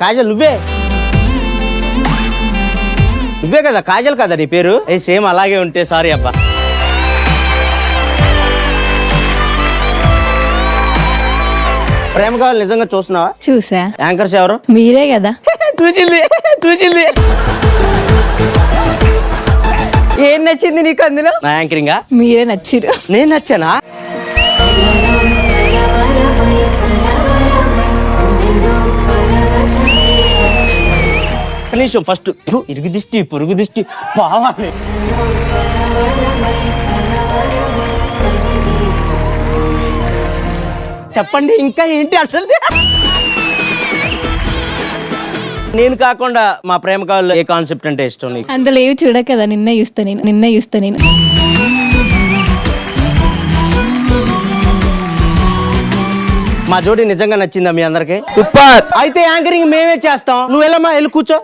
కాజల్ నువ్వే కదా కాజల్ కదా నీ పేరు? సేమ్ అలాగే ఉంటే సారీ అబ్బా. ప్రేమ కావాలి నిజంగా చూస్తున్నావా? చూసా. యాంకర్స్ ఎవరు? మీరే కదా. చూచింది. ఏం నచ్చింది నీకు అందులో? నా యాంకరింగా? మీరే నచ్చిరు. నేను నచ్చానా? కనీసం ఫస్ట్ ఇరుగు దిష్టి పొరుగు దిష్టి పోవాలి. చెప్పండి ఇంకా ఏంటి అసలు? నేను కాకుండా మా ప్రేమ కావాలి ఏ కాన్సెప్ట్ అంటే ఇష్టం నీకు? అందులో ఏవి చూడ కదా, నిన్న చూస్తా నేను. మా జోడి నిజంగా నచ్చిందా మీ అందరికి? సూపర్. అయితే యాంకరింగ్ మేమే చేస్తాం, నువ్వు వెళ్ళమ్మా, వెళ్ళి కూర్చో.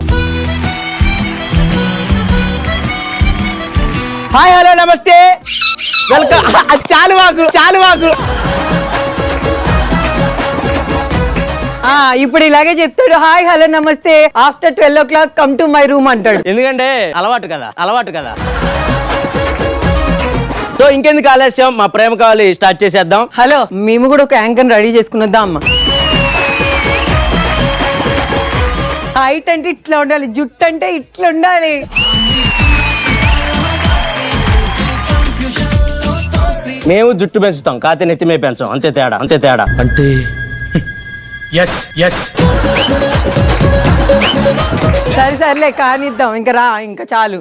హాయ్ హలో నమస్తే వెల్కమ్. చాలు వాకు. ఇప్పుడు ఇలాగే చెప్తాడు, హాయ్ హలో నమస్తే after 12 o'clock come to my room అంటాడు. ఎందుకంటే అలవాటు కదా. సో ఇంకెందుకు ఆలస్యం, మా ప్రేమ కావాలి స్టార్ట్ చేసేద్దాం. హలో, మేము కూడా ఒక యాంకర్ రెడీ చేసుకున్నద్దాం అమ్మ. హైట్ అంటే ఇట్లా ఉండాలి, జుట్టు అంటే ఇట్లా ఉండాలి. మేము జుట్టు పెంచుతాం, కాతే నెత్తిమే పెంచాం, అంతే తేడా. అంటే ఎస్ సరేలే కానిద్దాం, ఇంకా చాలు.